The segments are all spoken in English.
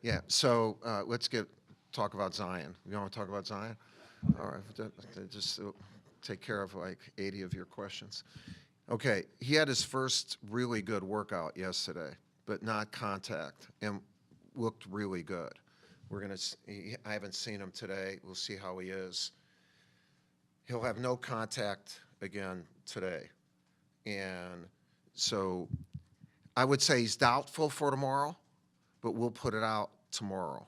Yeah, so let's talk about Zion. You want to talk about Zion? All right, just take care of like 80 of your questions. Okay, he had his first really good workout yesterday, but not contact, and looked really good. I haven't seen him today. We'll see how he is. He'll have no contact again today. And so I would say he's doubtful for tomorrow, but we'll put it out tomorrow.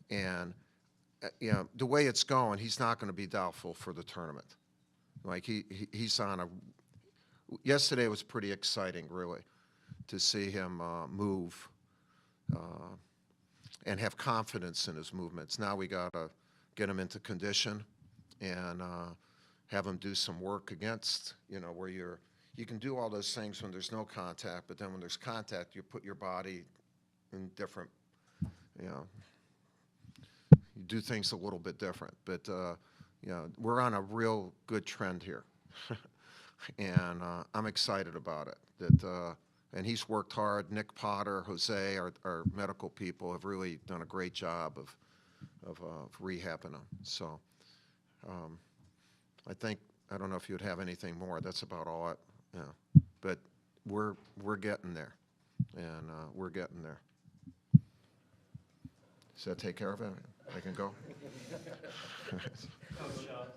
And the way it's going, he's not going to be doubtful for the tournament. Like he's on a. Yesterday was pretty exciting, really, to see him move and have confidence in his movements. Now we got to get him into condition and have him do some work against, where you can do all those things when there's no contact, but then when there's contact, you put your body in different, you do things a little bit different. But, we're on a real good trend here. And I'm excited about it. And he's worked hard. Nick Potter, Jose, our medical people have really done a great job of rehabbing him. So I don't know if you'd have anything more. That's about all. But we're getting there, and we're getting there. Does that take care of it? I can go.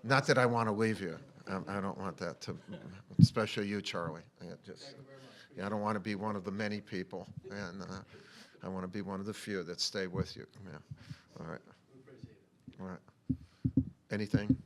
Not that I want to leave you. I don't want that to, especially you, Charlie. I don't want to be one of the many people, and I want to be one of the few that stay with you. Yeah. All right. All right. Anything?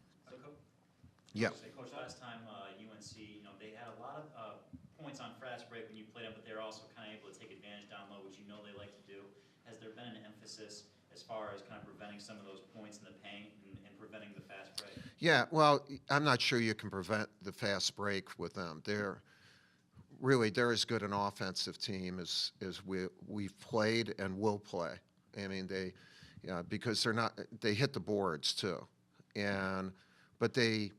Yeah. Coach, last time UNC, they had a lot of points on fast break when you played them, but they were also kind of able to take advantage down low, which they like to do. Has there been an emphasis as far as kind of preventing some of those points in the paint and preventing the fast break? Yeah, well, I'm not sure you can prevent the fast break with them. They're as good an offensive team as we've played and will play. I mean, because they hit the boards too, but they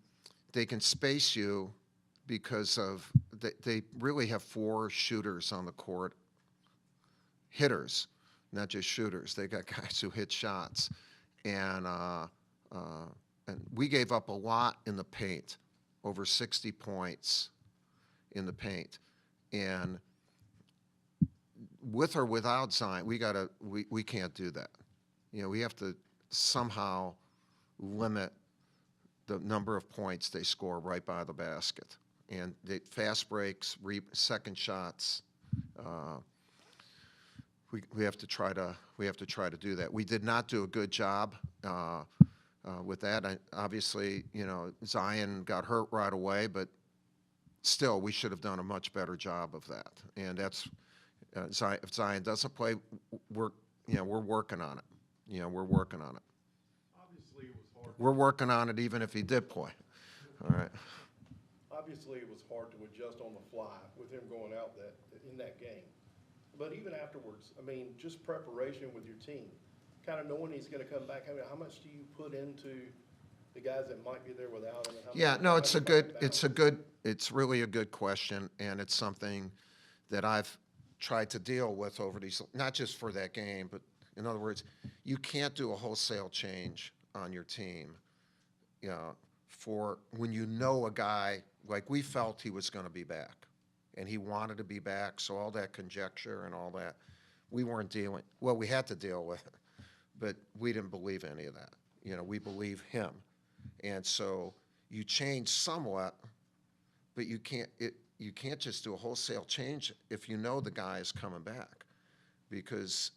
can space you because they really have 4 shooters on the court, hitters, not just shooters. They got guys who hit shots, and we gave up a lot in the paint, over 60 points in the paint, and with or without Zion, we can't do that. We have to somehow limit the number of points they score right by the basket, and the fast breaks, second shots. We have to try to do that. We did not do a good job with that. Obviously, Zion got hurt right away, but still, we should have done a much better job of that. And that's if Zion doesn't play, we're working on it. We're working on it. Obviously, it was hard. We're working on it even if he did play. All right. Obviously, it was hard to adjust on the fly with him going out in that game. But even afterwards, I mean, just preparation with your team, kind of knowing he's going to come back. I mean, how much do you put into the guys that might be there without him? Yeah, no, it's really a good question, and it's something that I've tried to deal with over these, not just for that game, but in other words, you can't do a wholesale change on your team, for when a guy, like we felt he was going to be back, and he wanted to be back, so all that conjecture and all that, we weren't dealing, well, we had to deal with it, but we didn't believe any of that. We believe him. And so you change somewhat, but you can't just do a wholesale change if you know the guy is coming back, because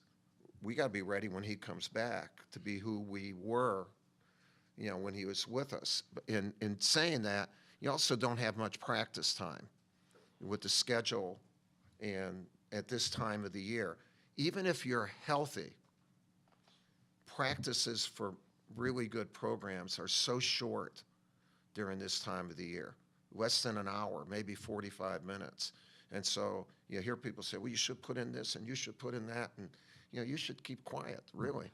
we got to be ready when he comes back to be who we were, when he was with us. In saying that, you also don't have much practice time with the schedule and at this time of the year. Even if you're healthy, practices for really good programs are so short during this time of the year, less than an hour, maybe 45 minutes. And so you hear people say, well, you should put in this and you should put in that, and you should keep quiet, really.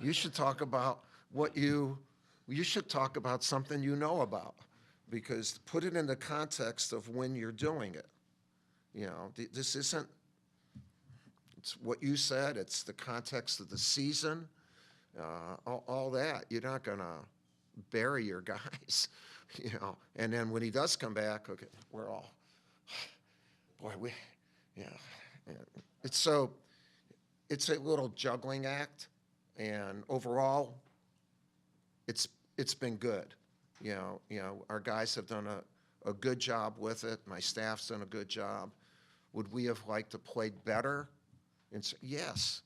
You should talk about you should talk about something you know about, because put it in the context of when you're doing it. This isn't It's what you said. It's the context of the season, all that. You're not going to bury your guys, you know. And then when he does come back, okay, we're all, boy, yeah. yeah. It's a little juggling act, and overall, it's been good. You know, our guys have done a good job with it. My staff's done a good job. Would we have liked to play better? And yes.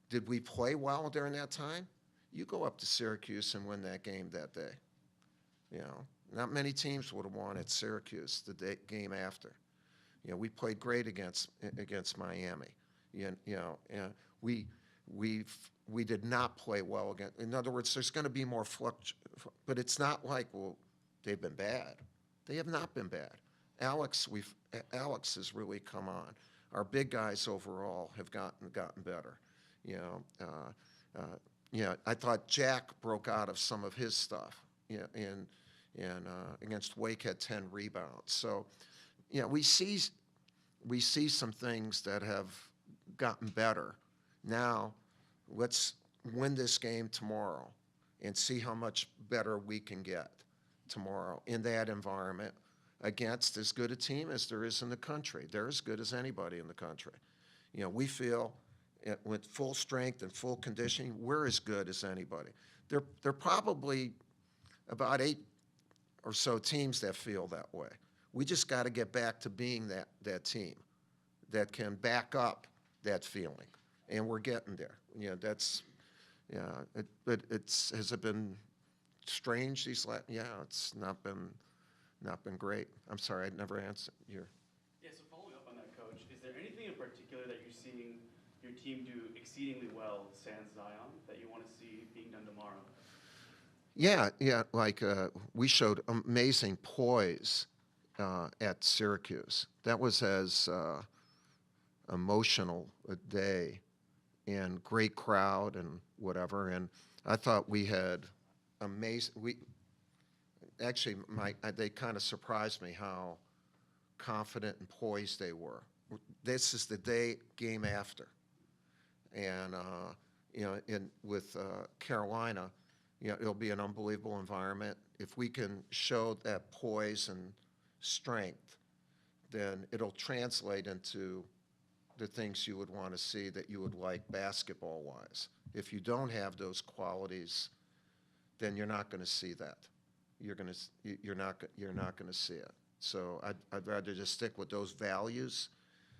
Did we play well during that time? You go up to Syracuse and win that game that day. You know, not many teams would have won at Syracuse the game after. You know, we played great against Miami. You know, we did not play well against. In other words, there's going to be more but it's not like, well, they've been bad. They have not been bad. Alex has really come on. Our big guys overall have gotten better. You know, I thought Jack broke out of some of his stuff. You know, against Wake had 10 rebounds. So, you know, we see some things that have gotten better. Now, let's win this game tomorrow and see how much better we can get tomorrow in that environment against as good a team as there is in the country. They're as good as anybody in the country. You know, we feel with full strength and full conditioning, we're as good as anybody. There are probably about 8 or so teams that feel that way. We just got to get back to being that team that can back up that feeling, and we're getting there. You know, that's, yeah. But has it been strange these last? Yeah, it's not been great. I'm sorry, I never answered your. Yeah. So following up on that, Coach, is there anything in particular that you're seeing your team do exceedingly well, sans Zion, that you want to see being done tomorrow? Yeah, like we showed amazing poise at Syracuse. That was as emotional a day, and great crowd and whatever. And I thought we had amazing. Actually, they kind of surprised me how confident and poised they were. This is the game after, and you know, with Carolina. You know, it'll be an unbelievable environment. If we can show that poise and strength, then it'll translate into the things you would want to see that you would like basketball-wise. If you don't have those qualities, then you're not going to see that. You're not going to see it. So I'd rather just stick with those values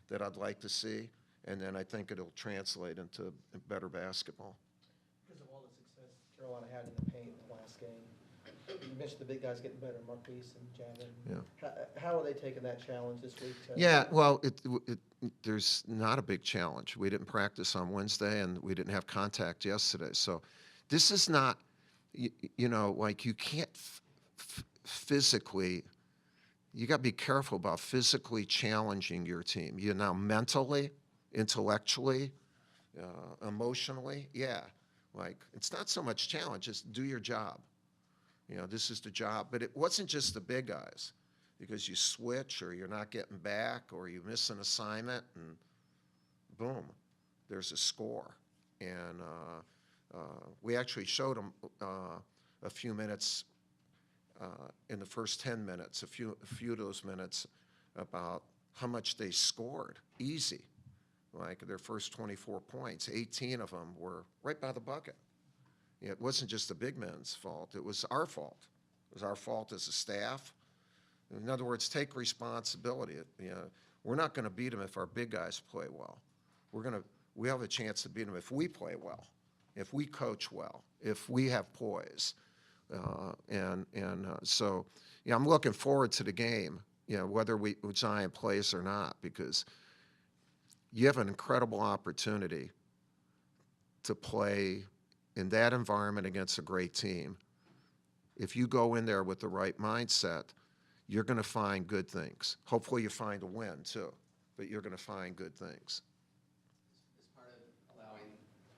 that I'd like to see, and then I think it'll translate into better basketball. Because of all the success Carolina had in the paint in the last game, you mentioned the big guys getting better, Marquise and Javin. Yeah. How are they taking that challenge this week? Yeah, well, there's not a big challenge. We didn't practice on Wednesday, and we didn't have contact yesterday. So this is not, you know, like you can't physically, you got to be careful about physically challenging your team. You know, mentally, intellectually, emotionally, yeah. Like, it's not so much challenge, just do your job. You know, this is the job. But it wasn't just the big guys, because you switch or you're not getting back or you miss an assignment and boom, there's a score. And we actually showed them a few minutes in the first 10 minutes, a few of those minutes about how much they scored, easy. Like their first 24 points, 18 of them were right by the bucket. It wasn't just the big men's fault, it was our fault. It was our fault as a staff. In other words, take responsibility. You know, we're not going to beat them if our big guys play well. We have a chance to beat them if we play well, if we coach well, if we have poise. So, yeah, I'm looking forward to the game, you know, whether Zion plays or not, because you have an incredible opportunity to play in that environment against a great team. If you go in there with the right mindset, you're going to find good things. Hopefully you find a win too, but you're going to find good things. Is part of allowing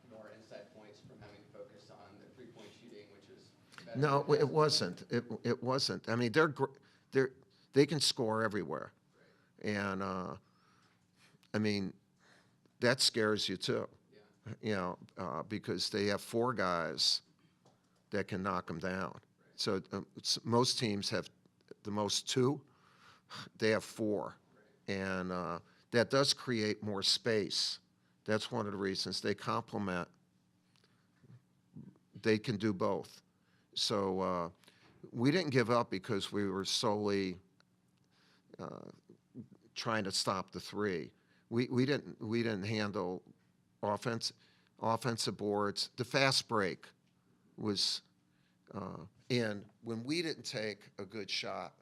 more inside points from having to focus on the three-point shooting, which is better? No, it wasn't. It wasn't. I mean, they can score everywhere, and I mean, that scares you too. Yeah. You know, because they have 4 guys that can knock them down. So most teams have the most 2. They have 4, and that does create more space. That's one of the reasons they complement. They can do both. So we didn't give up because we were solely trying to stop the 3. We didn't handle offensive boards. The fast break was and when we didn't take a good shot,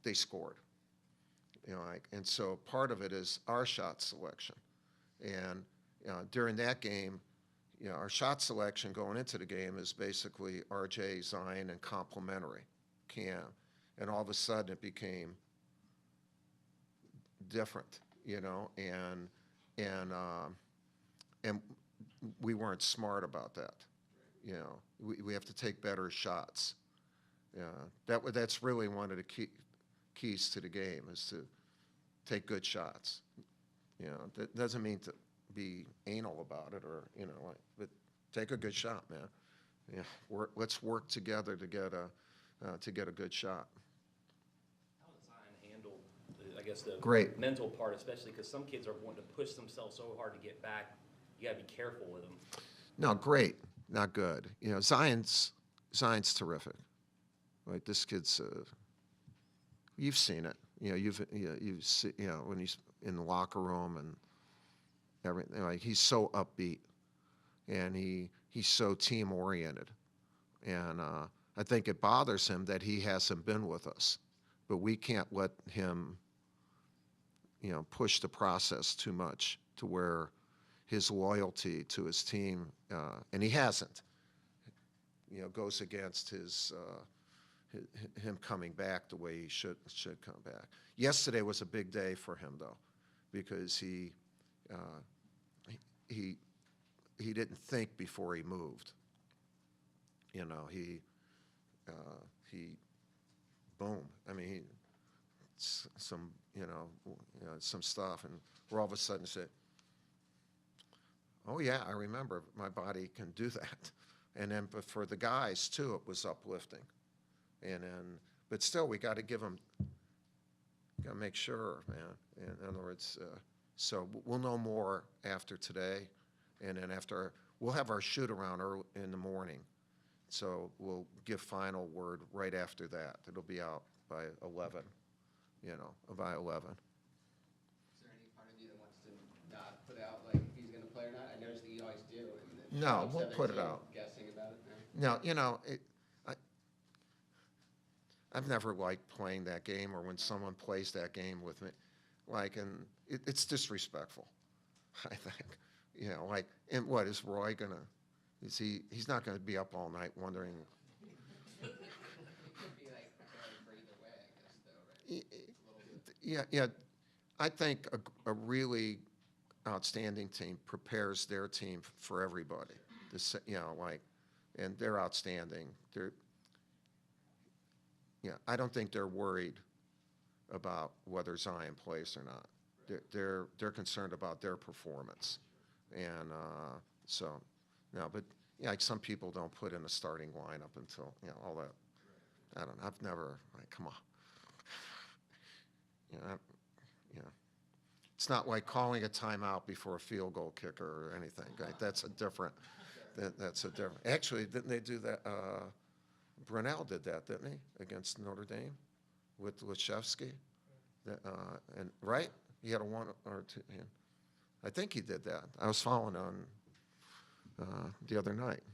they scored. You know, and so part of it is our shot selection. And during that game, you know, our shot selection going into the game is basically RJ, Zion, and complementary Cam. And all of a sudden it became different, you know, and we weren't smart about that. You know, we have to take better shots. That's really one of the keys to the game is to take good shots. You know, that doesn't mean to be anal about it or, you know, like, but take a good shot, man. Yeah, let's work together to get a good shot. How does Zion handle, I guess, the Great. mental part, especially because some kids are wanting to push themselves so hard to get back. You got to be careful with them. No, great, not good. You know, Zion's terrific. Like this kid's, you've seen it. You know, you've seen, you know, when he's in the locker room and everything. Like he's so upbeat, and he's so team oriented, and I think it bothers him that he hasn't been with us, but we can't let him, you know, push the process too much to where his loyalty to his team, and he hasn't, you know, goes against him coming back the way he should come back. Yesterday was a big day for him though, because he didn't think before he moved. You know, he boom. I mean, some some stuff, and we're all of a sudden said, "Oh yeah, I remember. My body can do that." And then, but for the guys too, it was uplifting. And then, but still, we got to give them. Got to make sure, man. In other words, so we'll know more after today, and then after we'll have our shoot around early in the morning. So we'll give final word right after that. It'll be out by 11. You know, by 11. Is there any part of you that wants to not put out, like, if he's going to play or not? I noticed that you always do. And No, folks we'll have put it their out. team guessing about it. No? No, you know, I've never liked playing that game or when someone plays that game with me. Like, and it's disrespectful, I think. You know, like, and what, is Roy going to, he's not going to be up all night wondering. It could be, like, preparing for either way, I guess, though, right? It's a little bit. Yeah. I think a really outstanding team prepares their team for everybody. You know, like, and they're outstanding. I don't think they're worried about whether Zion plays or not. They're concerned about their performance, and so no. But yeah, like some people don't put in a starting lineup until all that. I don't know. I've never come on. It's not like calling a timeout before a field goal kicker or anything. Right? That's a different. That's a different. Actually, didn't they do that? Brunell did that, didn't he, against Notre Dame with Krzyzewski? And right, he had a 1 or 2. I think he did that. I was following on the other night.